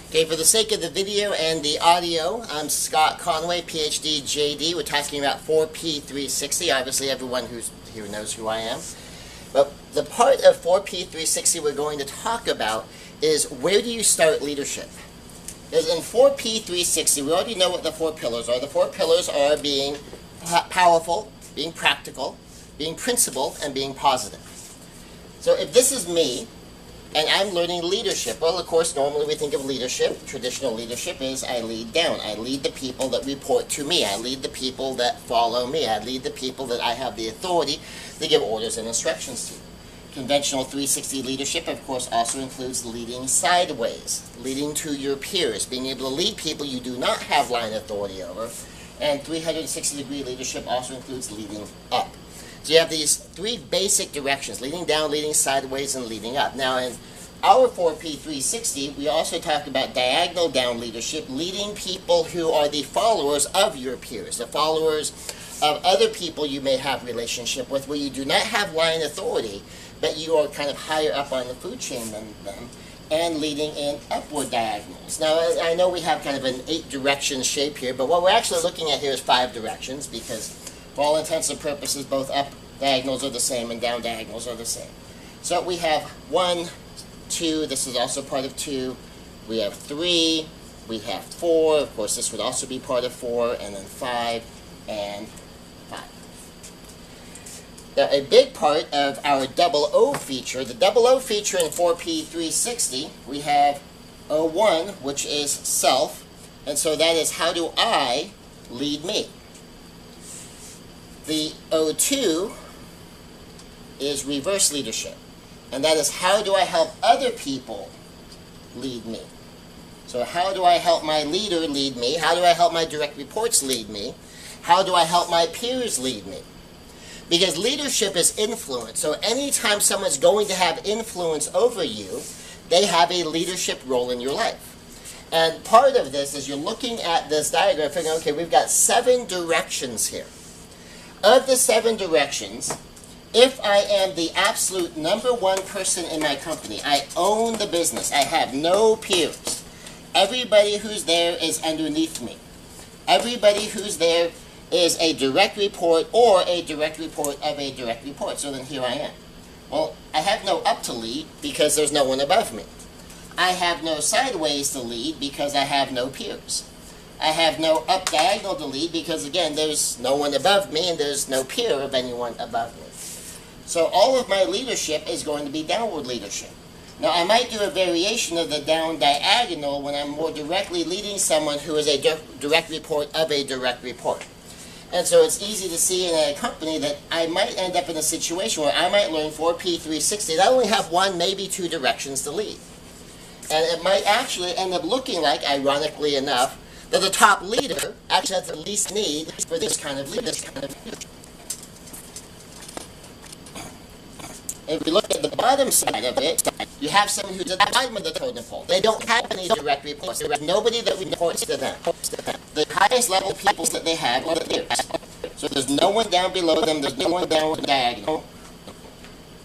Okay, for the sake of the video and the audio, I'm Scott Conway, PhD, JD. We're talking about 4P360. Obviously, everyone here knows who I am. But the part of 4P360 we're going to talk about is where do you start leadership? Because in 4P360, we already know what the four pillars are. The four pillars are being powerful, being practical, being principled, and being positive. So if this is me, and I'm learning leadership. Well, of course, normally we think of leadership. Traditional leadership is I lead down. I lead the people that report to me. I lead the people that follow me. I lead the people that I have the authority to give orders and instructions to. Conventional 360 leadership, of course, also includes leading sideways, leading to your peers, being able to lead people you do not have line authority over. And 360-degree leadership also includes leading up. So you have these three basic directions, leading down, leading sideways, and leading up. Now in our 4P360, we also talk about diagonal down leadership, leading people who are the followers of your peers, the followers of other people you may have relationship with, where you do not have line authority, but you are kind of higher up on the food chain than them, and leading in upward diagonals. Now I know we have kind of an 8 direction shape here, but what we're actually looking at here is 5 directions, because for all intents and purposes, both up diagonals are the same and down diagonals are the same. So we have 1, 2, this is also part of 2, we have 3, we have 4, of course this would also be part of 4, and then 5, and 5. Now a big part of our double O feature, the double O feature in 4P360, we have O1, which is self, and so that is how do I lead me. The O2 is reverse leadership, and that is how do I help other people lead me. So how do I help my leader lead me? How do I help my direct reports lead me? How do I help my peers lead me? Because leadership is influence, so anytime someone's going to have influence over you, they have a leadership role in your life. And part of this is you're looking at this diagram figuring, okay, we've got 7 directions here. Of the 7 directions, if I am the absolute #1 person in my company, I own the business, I have no peers, everybody who's there is underneath me. Everybody who's there is a direct report or a direct report of a direct report. So then here I am. Well, I have no up to lead because there's no one above me. I have no sideways to lead because I have no peers. I have no up diagonal to lead because, again, there's no one above me and there's no peer of anyone above me. So all of my leadership is going to be downward leadership. Now, I might do a variation of the down diagonal when I'm more directly leading someone who is a direct report of a direct report. And so it's easy to see in a company that I might end up in a situation where I might learn 4P360 and I only have 1, maybe 2 directions to lead. And it might actually end up looking like, ironically enough, that the top leader actually has the least need for this kind of leadership. If we look at the bottom side of it, you have someone who's at the bottom of the totem pole. They don't have any direct reports. There is nobody that reports to them. The highest level people that they have are the peers. So there's no one down below them, there's no one down diagonal.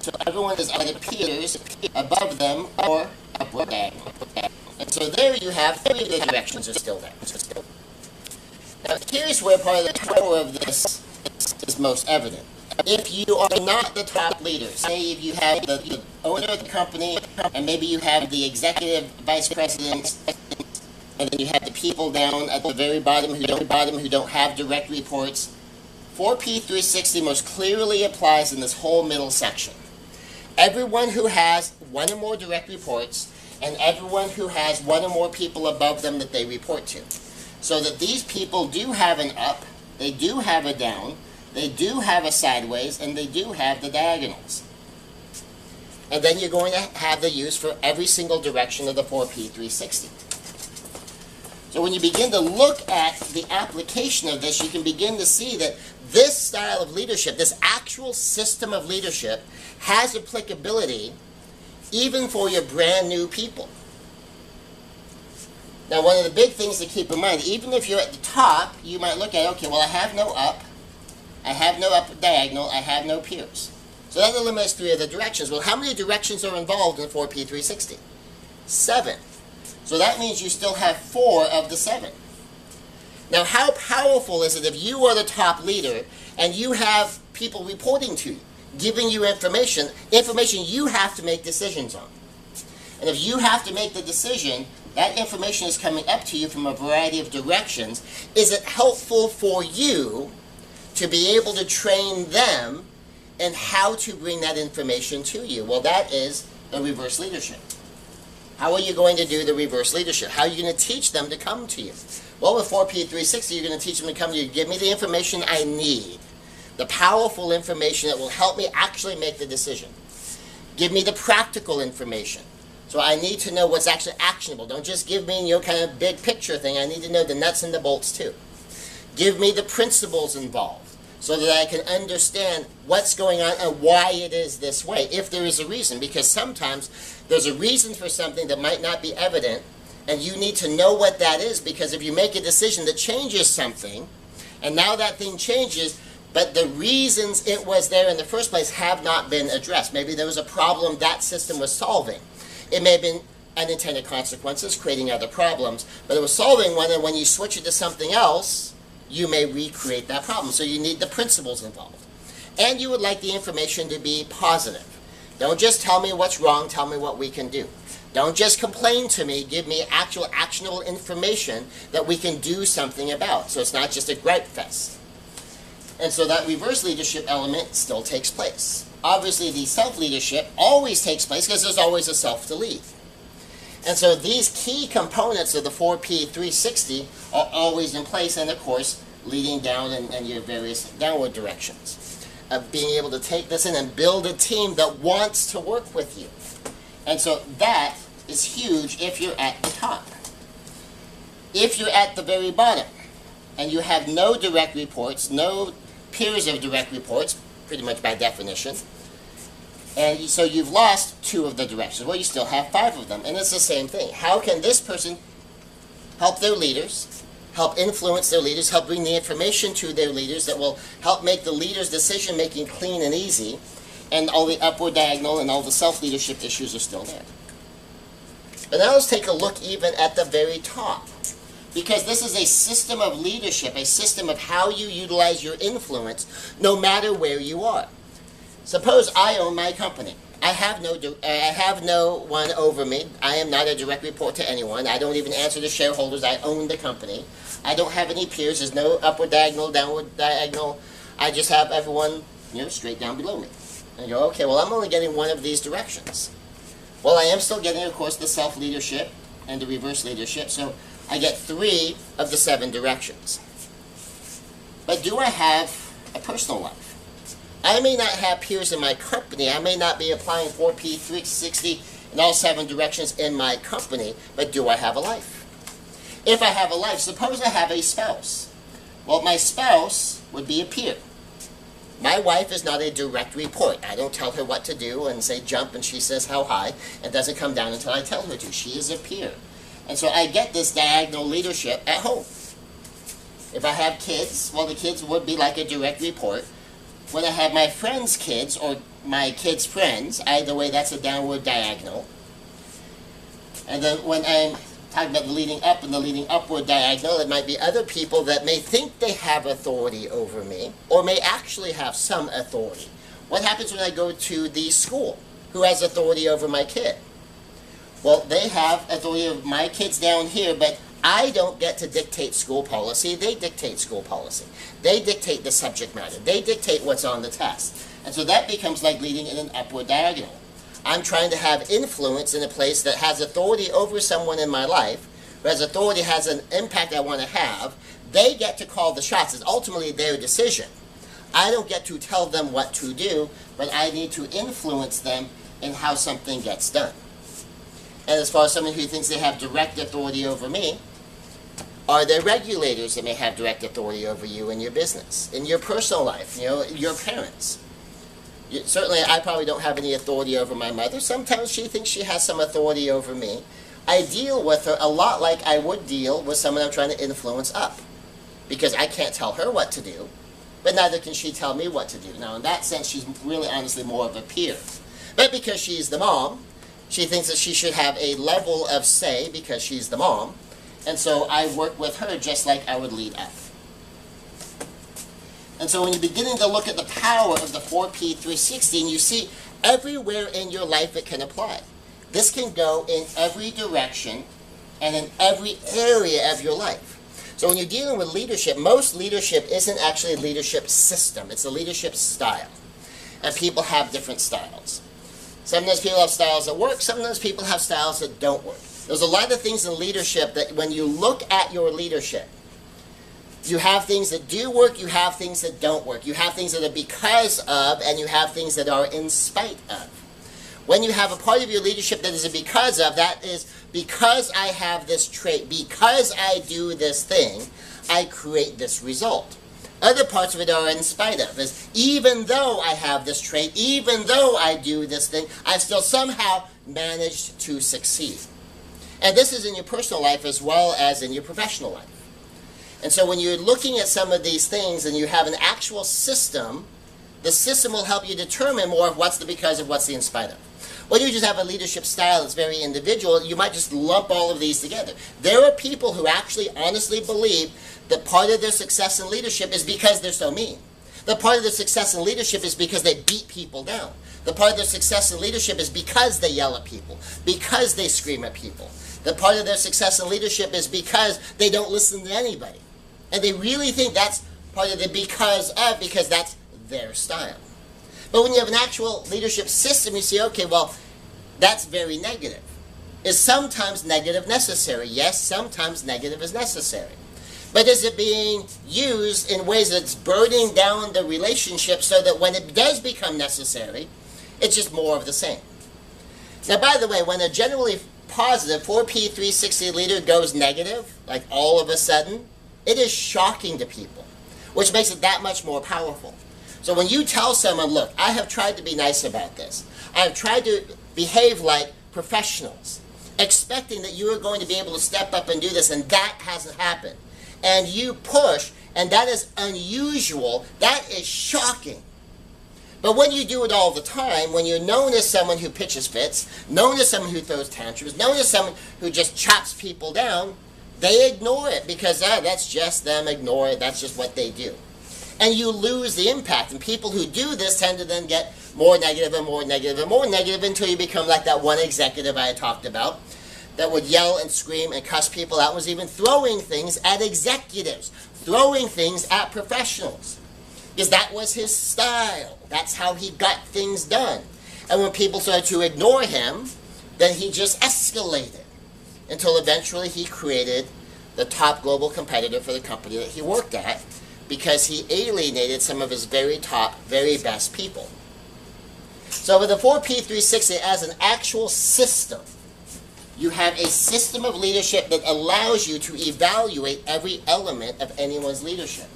So everyone is either peers above them or upward diagonal. And so there you have 3 of the directions are still there. Now here's where part of the power of this is most evident. If you are not the top leader, say if you have the owner of the company, and maybe you have the executive vice president, and then you have the people down at the very bottom who don't have direct reports, 4P360 most clearly applies in this whole middle section. Everyone who has 1 or more direct reports, and everyone who has 1 or more people above them that they report to. So that these people do have an up, they do have a down, they do have a sideways, and they do have the diagonals. And then you're going to have the use for every single direction of the 4P360. So when you begin to look at the application of this, you can begin to see that this style of leadership, this actual system of leadership, has applicability even for your brand new people. Now, one of the big things to keep in mind, even if you're at the top, you might look at, okay, well, I have no up diagonal, I have no peers. So that eliminates 3 of the directions. Well, how many directions are involved in 4P360? 7. So that means you still have 4 of the 7. Now, how powerful is it if you are the top leader and you have people reporting to you, giving you information you have to make decisions on? And if you have to make the decision, that information is coming up to you from a variety of directions. Is it helpful for you to be able to train them in how to bring that information to you? Well, that is the reverse leadership. How are you going to do the reverse leadership? How are you going to teach them to come to you? Well, with 4P360, you're going to teach them to come to you. Give me the information I need, the powerful information that will help me actually make the decision. Give me the practical information. So I need to know what's actually actionable. Don't just give me your kind of big picture thing. I need to know the nuts and the bolts too. Give me the principles involved so that I can understand what's going on and why it is this way, if there is a reason. Because sometimes there's a reason for something that might not be evident, and you need to know what that is, because if you make a decision that changes something, and now that thing changes, but the reasons it was there in the first place have not been addressed. Maybe there was a problem that system was solving. It may have been unintended consequences, creating other problems, but it was solving one, and when you switch it to something else, you may recreate that problem. So you need the principles involved. And you would like the information to be positive. Don't just tell me what's wrong, tell me what we can do. Don't just complain to me, give me actual actionable information that we can do something about. So it's not just a gripe fest. And so that reverse leadership element still takes place. Obviously, the self-leadership always takes place because there's always a self to lead. And so these key components of the 4P360 are always in place, and of course, leading down in your various downward directions. Of being able to take this in and build a team that wants to work with you. And so that is huge if you're at the top. If you're at the very bottom, and you have no direct reports, no peers of direct reports, pretty much by definition, and so you've lost 2 of the directions. Well, you still have 5 of them, and it's the same thing. How can this person help their leaders, help influence their leaders, help bring the information to their leaders that will help make the leaders' decision-making clean and easy, and all the upward diagonal and all the self-leadership issues are still there. But now let's take a look even at the very top. Because this is a system of leadership, a system of how you utilize your influence no matter where you are. Suppose I own my company. I have no one over me. I am not a direct report to anyone. I don't even answer to shareholders. I own the company. I don't have any peers. There's no upward diagonal, downward diagonal. I just have everyone, straight down below me. And you go, okay, well, I'm only getting one of these directions. Well, I am still getting, of course, the self-leadership and the reverse leadership. So I get 3 of the 7 directions. But do I have a personal life? I may not have peers in my company. I may not be applying 4P360 in all 7 directions in my company, but do I have a life? If I have a life, suppose I have a spouse. Well, my spouse would be a peer. My wife is not a direct report. I don't tell her what to do and say jump and she says how high. It doesn't come down until I tell her to. She is a peer. And so I get this diagonal leadership at home. If I have kids, well, the kids would be like a direct report. When I have my friends' kids or my kids' friends, either way, that's a downward diagonal. And then when I'm talking about the leading up and the leading upward diagonal, it might be other people that may think they have authority over me or may actually have some authority. What happens when I go to the school? Who has authority over my kid? Well, they have authority over my kids down here, but I don't get to dictate school policy. They dictate school policy. They dictate the subject matter. They dictate what's on the test. And so that becomes like leading in an upward diagonal. I'm trying to have influence in a place that has authority over someone in my life, who has authority, has an impact I want to have. They get to call the shots. It's ultimately their decision. I don't get to tell them what to do, but I need to influence them in how something gets done. And as far as someone who thinks they have direct authority over me, are there regulators that may have direct authority over you in your business, in your personal life, your parents? Certainly, I probably don't have any authority over my mother. Sometimes she thinks she has some authority over me. I deal with her a lot like I would deal with someone I'm trying to influence up, because I can't tell her what to do, but neither can she tell me what to do. Now, in that sense, she's really honestly more of a peer. But because she's the mom, She thinks that she should have a level of say because she's the mom. And so I work with her just like I would lead up. And so when you're beginning to look at the power of the 4P360, you see everywhere in your life it can apply. This can go in every direction and in every area of your life. So when you're dealing with leadership, most leadership isn't actually a leadership system. It's a leadership style. And people have different styles. Sometimes people have styles that work. Sometimes people have styles that don't work. There's a lot of things in leadership that when you look at your leadership, you have things that do work, you have things that don't work. You have things that are because of, and you have things that are in spite of. When you have a part of your leadership that is a because of, that is because I have this trait, because I do this thing, I create this result. Other parts of it are in spite of, is even though I have this trait, even though I do this thing, I still somehow managed to succeed. And this is in your personal life as well as in your professional life. And so when you're looking at some of these things and you have an actual system, the system will help you determine more of what's the because of, what's the in spite of. When you just have a leadership style that's very individual, you might just lump all of these together. There are people who actually honestly believe that part of their success in leadership is because they're so mean. The part of their success in leadership is because they beat people down. The part of their success in leadership is because they yell at people, because they scream at people. The part of their success in leadership is because they don't listen to anybody. And they really think that's part of the because of, because that's their style. But when you have an actual leadership system, you see, okay, well, that's very negative. Is sometimes negative necessary? Yes, sometimes negative is necessary. But is it being used in ways that's burning down the relationship so that when it does become necessary, it's just more of the same? Now, by the way, when a generally positive 4P360 leader goes negative, like all of a sudden, it is shocking to people, which makes it that much more powerful. So when you tell someone, look, I have tried to be nice about this. I have tried to behave like professionals, expecting that you are going to be able to step up and do this, and that hasn't happened. And you push, and that is unusual. That is shocking. But when you do it all the time, when you're known as someone who pitches fits, known as someone who throws tantrums, known as someone who just chops people down, they ignore it because that's just them, ignore it, that's just what they do. And you lose the impact. And people who do this tend to then get more negative and more negative and more negative until you become like that one executive I had talked about that would yell and scream and cuss people out, was even throwing things at executives, throwing things at professionals. Because that was his style. That's how he got things done. And when people started to ignore him, then he just escalated until eventually he created the top global competitor for the company that he worked at, because he alienated some of his very top, very best people. So with the 4P360 as an actual system, you have a system of leadership that allows you to evaluate every element of anyone's leadership.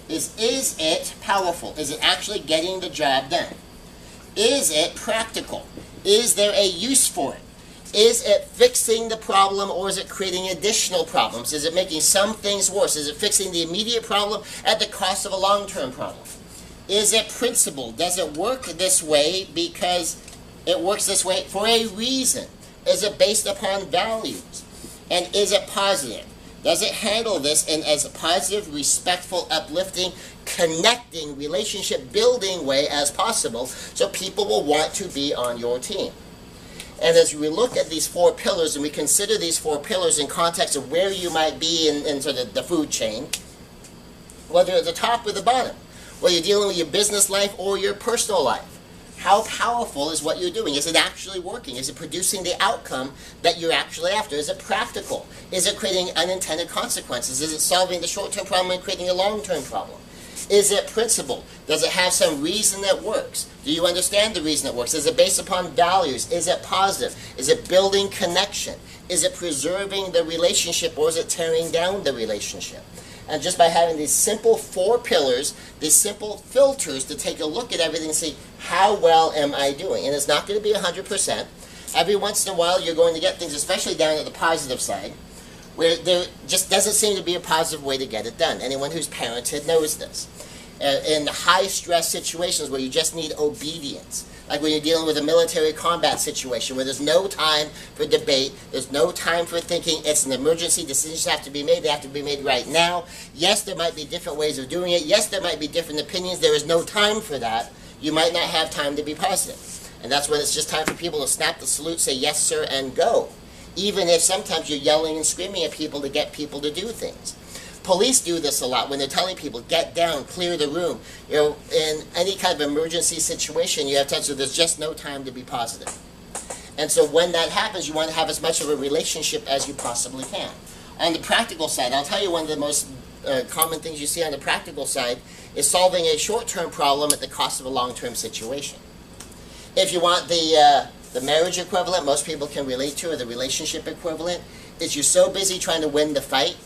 Is it powerful? Is it actually getting the job done? Is it practical? Is there a use for it? Is it fixing the problem, or is it creating additional problems? Is it making some things worse? Is it fixing the immediate problem at the cost of a long-term problem? Is it principled? Does it work this way because it works this way for a reason? Is it based upon values? And is it positive? Does it handle this in as a positive, respectful, uplifting, connecting, relationship-building way as possible so people will want to be on your team? And as we look at these 4 pillars and we consider these 4 pillars in context of where you might be in sort of the food chain, whether at the top or the bottom, whether you're dealing with your business life or your personal life, how powerful is what you're doing? Is it actually working? Is it producing the outcome that you're actually after? Is it practical? Is it creating unintended consequences? Is it solving the short-term problem and creating a long-term problem? Is it principled? Does it have some reason that works? Do you understand the reason it works? Is it based upon values? Is it positive? Is it building connection? Is it preserving the relationship, or is it tearing down the relationship? And just by having these simple 4 pillars, these simple filters to take a look at everything and see, how well am I doing? And it's not going to be 100%. Every once in a while you're going to get things, especially down at the positive side, where there just doesn't seem to be a positive way to get it done. Anyone who's parented knows this. In high-stress situations where you just need obedience, Like when you're dealing with a military combat situation where there's no time for debate, there's no time for thinking, it's an emergency, decisions have to be made, they have to be made right now. Yes, there might be different ways of doing it. Yes, there might be different opinions. There is no time for that. You might not have time to be positive. And that's when it's just time for people to snap the salute, say yes sir, and go. Even if sometimes you're yelling and screaming at people to get people to do things. Police do this a lot when they're telling people, get down, clear the room. You know, in any kind of emergency situation, you have time, so there's just no time to be positive. And so when that happens, you want to have as much of a relationship as you possibly can. On the practical side, I'll tell you one of the most common things you see on the practical side is solving a short-term problem at the cost of a long-term situation. If you want the marriage equivalent, most people can relate to, or the relationship equivalent, is you're so busy trying to win the fight,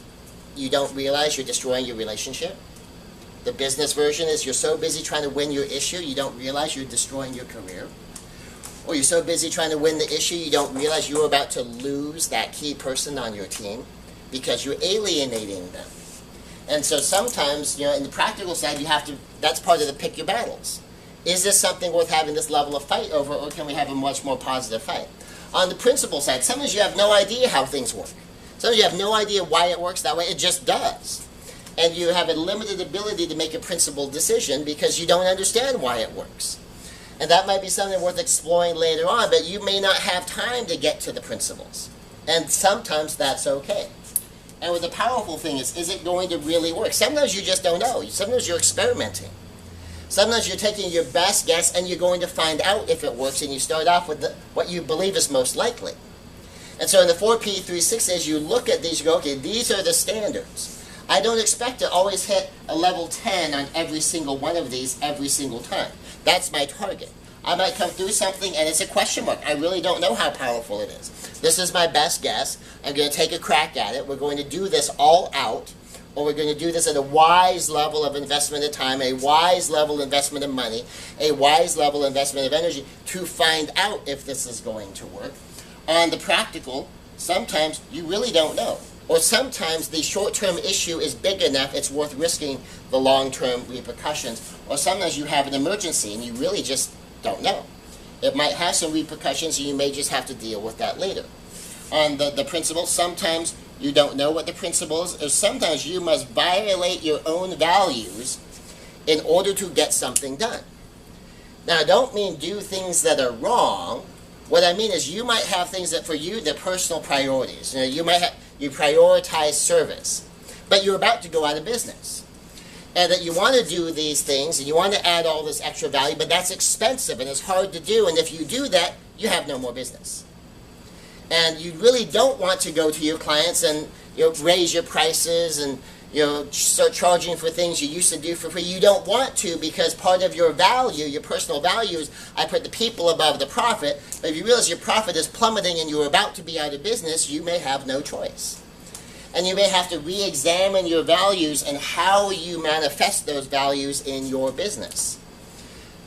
you don't realize you're destroying your relationship. The business version is you're so busy trying to win your issue, you don't realize you're destroying your career. Or you're so busy trying to win the issue, you don't realize you're about to lose that key person on your team because you're alienating them. And so sometimes, you know, in the practical side, you have to, that's part of the pick your battles. Is this something worth having this level of fight over, or can we have a much more positive fight? On the principle side, sometimes you have no idea how things work. Sometimes you have no idea why it works that way. It just does. And you have a limited ability to make a principled decision because you don't understand why it works. And that might be something worth exploring later on, but you may not have time to get to the principles. And sometimes that's okay. And what the powerful thing is it going to really work? Sometimes you just don't know. Sometimes you're experimenting. Sometimes you're taking your best guess and you're going to find out if it works, and you start off with what you believe is most likely. And so in the 4P360, as you look at these, you go, okay, these are the standards. I don't expect to always hit a level 10 on every single one of these every single time. That's my target. I might come through something and it's a question mark. I really don't know how powerful it is. This is my best guess. I'm going to take a crack at it. We're going to do this all out, or we're going to do this at a wise level of investment of time, a wise level of investment of money, a wise level of investment of energy to find out if this is going to work. On the practical, sometimes you really don't know. Or sometimes the short-term issue is big enough it's worth risking the long-term repercussions. Or sometimes you have an emergency and you really just don't know. It might have some repercussions and you may just have to deal with that later. On the principle, sometimes you don't know what the principle is, or sometimes you must violate your own values in order to get something done. Now, I don't mean do things that are wrong. What I mean is you might have things that for you, they're personal priorities. You know, you prioritize service, but you're about to go out of business. And that you want to do these things, and you want to add all this extra value, but that's expensive, and it's hard to do, and if you do that, you have no more business. And you really don't want to go to your clients and, you know, raise your prices and, you know, start charging for things you used to do for free. You don't want to, because part of your value, your personal value is, I put the people above the profit. But if you realize your profit is plummeting and you're about to be out of business, you may have no choice. And you may have to re-examine your values and how you manifest those values in your business.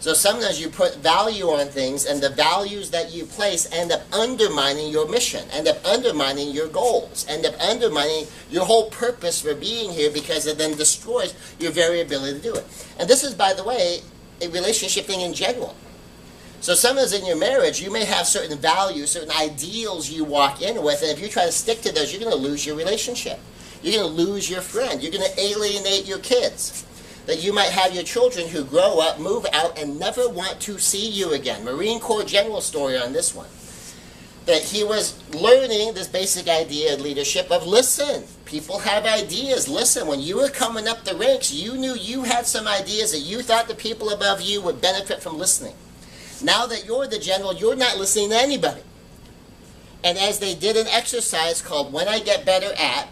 So sometimes you put value on things, and the values that you place end up undermining your mission, end up undermining your goals, end up undermining your whole purpose for being here, because it then destroys your very ability to do it. And this is, by the way, a relationship thing in general. So sometimes in your marriage, you may have certain values, certain ideals you walk in with, and if you try to stick to those, you're going to lose your relationship. You're going to lose your friend. You're going to alienate your kids. That you might have your children who grow up, move out, and never want to see you again. Marine Corps general story on this one. That he was learning this basic idea of leadership of listen. People have ideas. Listen, when you were coming up the ranks, you knew you had some ideas that you thought the people above you would benefit from listening. Now that you're the general, you're not listening to anybody. And as they did an exercise called When I Get Better At,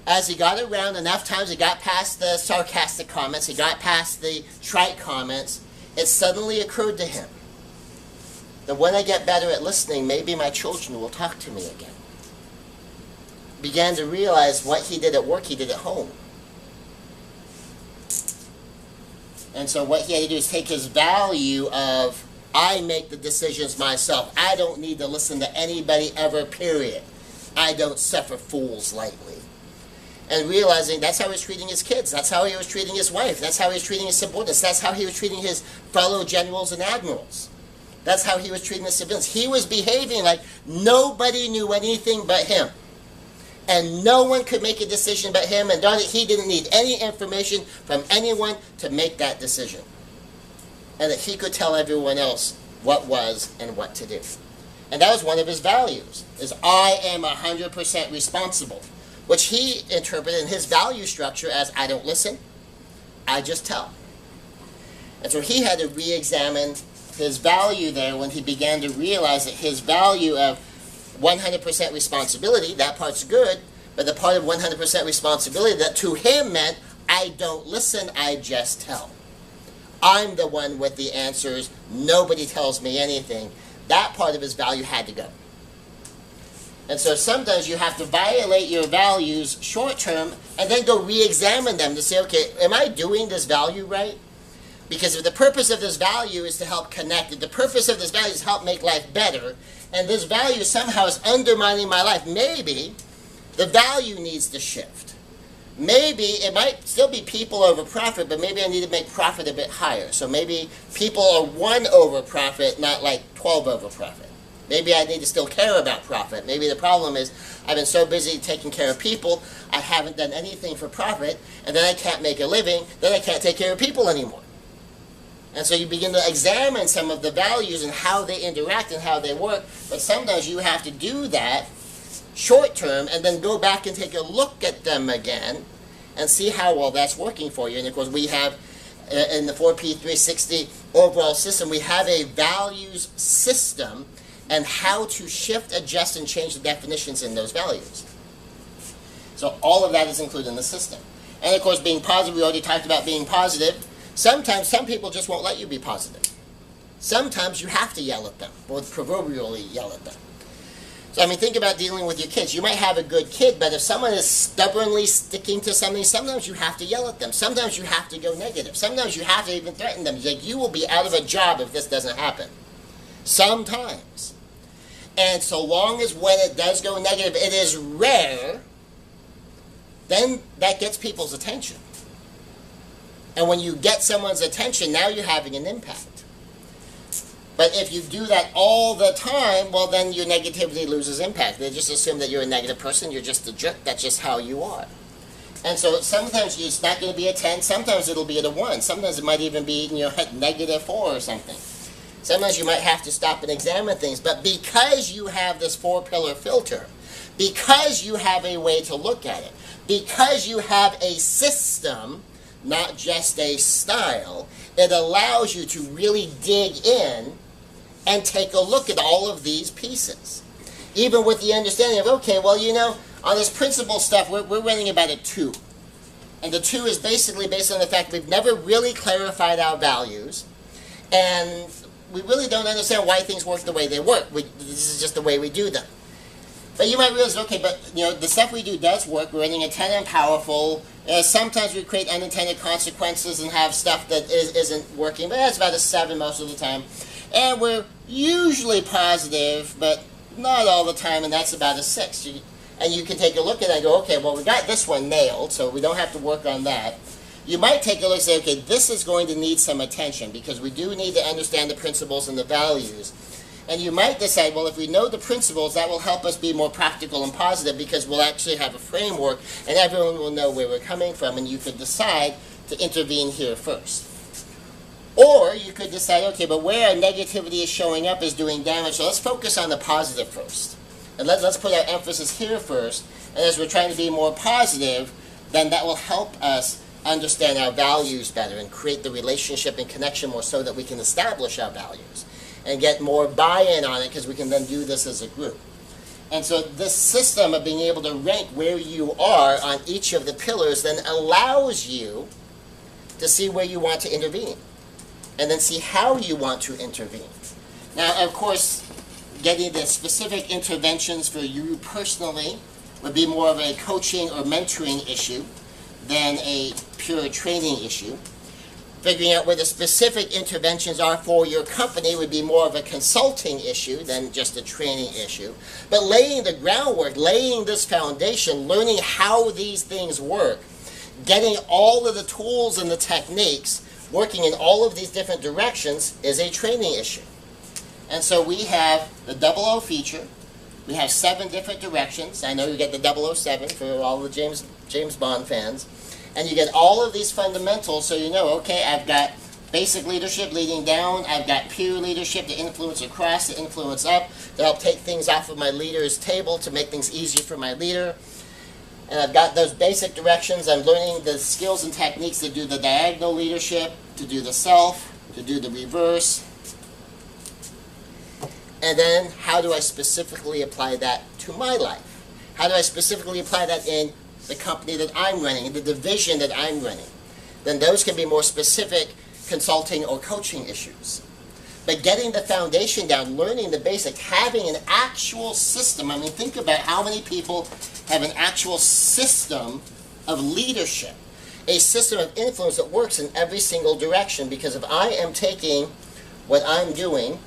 as he got around enough times, he got past the sarcastic comments, he got past the trite comments, it suddenly occurred to him that when I get better at listening, maybe my children will talk to me again. Began to realize what he did at work, he did at home. And so what he had to do is take his value of, I make the decisions myself. I don't need to listen to anybody ever, period. I don't suffer fools lightly. and realizing that's how he was treating his kids, that's how he was treating his wife, that's how he was treating his subordinates, that's how he was treating his fellow generals and admirals. That's how he was treating the civilians. He was behaving like nobody knew anything but him. And no one could make a decision but him, and he didn't need any information from anyone to make that decision. And that he could tell everyone else what was and what to do. And that was one of his values, is I am 100% responsible, which he interpreted in his value structure as I don't listen, I just tell. And so he had to re-examine his value there when he began to realize that his value of 100% responsibility, that part's good, but the part of 100% responsibility that to him meant I don't listen, I just tell. I'm the one with the answers, nobody tells me anything. That part of his value had to go. And so sometimes you have to violate your values short term and then go re-examine them to say, okay, am I doing this value right? Because if the purpose of this value is to help connect, if the purpose of this value is to help make life better, and this value somehow is undermining my life, maybe the value needs to shift. Maybe it might still be people over profit, but maybe I need to make profit a bit higher. So maybe people are 1 over profit, not like 12 over profit. Maybe I need to still care about profit. Maybe the problem is I've been so busy taking care of people, I haven't done anything for profit, and then I can't make a living, then I can't take care of people anymore. And so you begin to examine some of the values and how they interact and how they work, but sometimes you have to do that short term and then go back and take a look at them again and see how well that's working for you. And of course we have, in the 4P360 overall system, we have a values system and how to shift, adjust, and change the definitions in those values. So all of that is included in the system. And of course being positive, we already talked about being positive. Sometimes some people just won't let you be positive. Sometimes you have to yell at them, or proverbially yell at them. So I mean, think about dealing with your kids. You might have a good kid, but if someone is stubbornly sticking to something, sometimes you have to yell at them. Sometimes you have to go negative. Sometimes you have to even threaten them. Like, you will be out of a job if this doesn't happen. Sometimes. And so long as when it does go negative, it is rare, then that gets people's attention. And when you get someone's attention, now you're having an impact. But if you do that all the time, well, then your negativity loses impact. They just assume that you're a negative person, you're just a jerk, that's just how you are. And so sometimes it's not going to be a 10, sometimes it'll be at a 1. Sometimes it might even be, at -4 or something. Sometimes you might have to stop and examine things. But because you have this 4-pillar filter, because you have a way to look at it, because you have a system, not just a style, it allows you to really dig in and take a look at all of these pieces. Even with the understanding of, okay, well, on this principle stuff, we're running about a 2. And the 2 is basically based on the fact we've never really clarified our values, and we really don't understand why things work the way they work. This is just the way we do them. But you might realize, okay, but the stuff we do does work. We're running a 10 and powerful. Sometimes we create unintended consequences and have stuff that isn't working, but that's about a 7 most of the time. And we're usually positive, but not all the time, and that's about a 6. And you can take a look at it and go, okay, well, we got this one nailed, so we don't have to work on that. You might take a look and say, okay, this is going to need some attention, because we do need to understand the principles and the values. And you might decide, well, if we know the principles, that will help us be more practical and positive, because we'll actually have a framework and everyone will know where we're coming from, and you could decide to intervene here first. Or you could decide, okay, but where our negativity is showing up is doing damage, so let's focus on the positive first. And let's put our emphasis here first, and as we're trying to be more positive, then that will help us understand our values better and create the relationship and connection more so that we can establish our values and get more buy-in on it, because we can then do this as a group. And so this system of being able to rank where you are on each of the pillars then allows you to see where you want to intervene and then see how you want to intervene. Now, of course, getting the specific interventions for you personally would be more of a coaching or mentoring issue than a pure training issue. Figuring out where the specific interventions are for your company would be more of a consulting issue than just a training issue. But laying the groundwork, laying this foundation, learning how these things work, getting all of the tools and the techniques, working in all of these different directions is a training issue. And so we have the 00 feature. We have 7 different directions. I know you get the 007 for all the James Bond fans. And you get all of these fundamentals so you know, okay, I've got basic leadership leading down, I've got peer leadership to influence across, to influence up, to help take things off of my leader's table to make things easier for my leader. And I've got those basic directions. I'm learning the skills and techniques to do the diagonal leadership, to do the self, to do the reverse. And then how do I specifically apply that to my life? How do I specifically apply that in the company that I'm running, in the division that I'm running? Then those can be more specific consulting or coaching issues. But getting the foundation down, learning the basics, having an actual system. I mean, think about how many people have an actual system of leadership, a system of influence that works in every single direction. Because if I am taking what I'm doing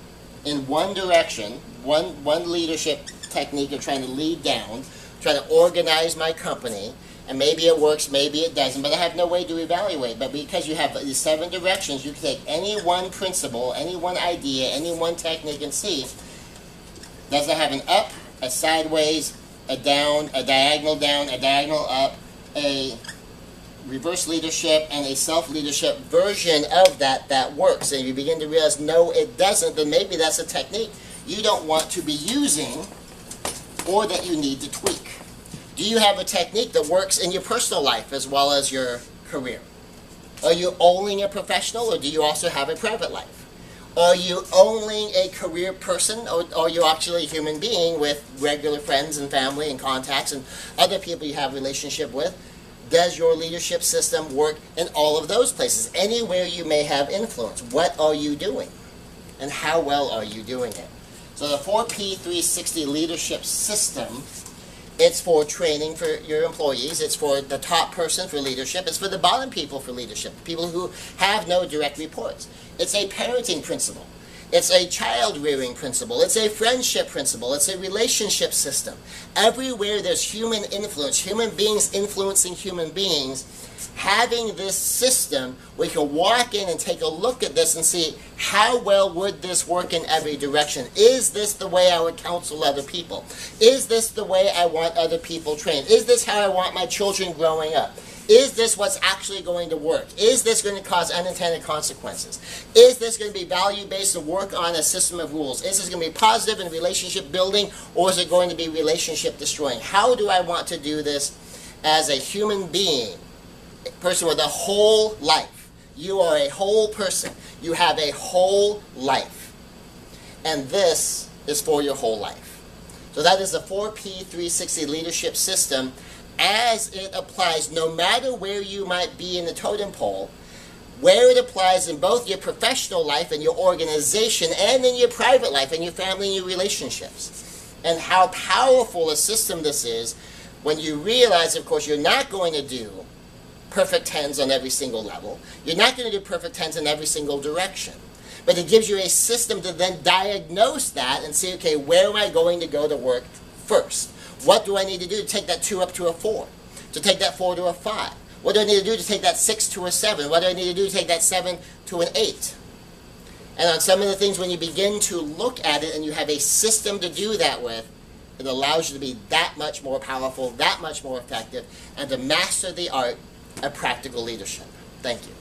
in one direction, one leadership technique of trying to lead down, trying to organize my company, and maybe it works, maybe it doesn't, but I have no way to evaluate. But because you have these 7 directions, you can take any one principle, any one idea, any one technique and see, does it have an up, a sideways, a down, a diagonal up, a reverse leadership, and a self-leadership version of that works. And you begin to realize, no, it doesn't, then maybe that's a technique you don't want to be using or that you need to tweak. Do you have a technique that works in your personal life as well as your career? Are you only a professional, or do you also have a private life? Are you only a career person, or are you actually a human being with regular friends and family and contacts and other people you have a relationship with? Does your leadership system work in all of those places? Anywhere you may have influence, what are you doing? And how well are you doing it? So the 4P360 leadership system, it's for training for your employees, it's for the top person for leadership, it's for the bottom people for leadership, people who have no direct reports. It's a parenting principle. It's a child-rearing principle. It's a friendship principle. It's a relationship system. Everywhere there's human influence, human beings influencing human beings, having this system, we can walk in and take a look at this and see how well would this work in every direction. Is this the way I would counsel other people? Is this the way I want other people trained? Is this how I want my children growing up? Is this what's actually going to work? Is this going to cause unintended consequences? Is this going to be value-based and work on a system of rules? Is this going to be positive and relationship building, or is it going to be relationship destroying? How do I want to do this as a human being, a person with a whole life? You are a whole person. You have a whole life. And this is for your whole life. So that is the 4P360 leadership system as it applies, no matter where you might be in the totem pole, where it applies in both your professional life and your organization and in your private life and your family and your relationships. And how powerful a system this is when you realize, of course, you're not going to do perfect 10s on every single level. You're not going to do perfect 10s in every single direction. But it gives you a system to then diagnose that and say, okay, where am I going to go to work first? What do I need to do to take that 2 up to a 4? To take that 4 to a 5? What do I need to do to take that 6 to a 7? What do I need to do to take that 7 to an 8? And on some of the things, when you begin to look at it and you have a system to do that with, it allows you to be that much more powerful, that much more effective, and to master the art of practical leadership. Thank you.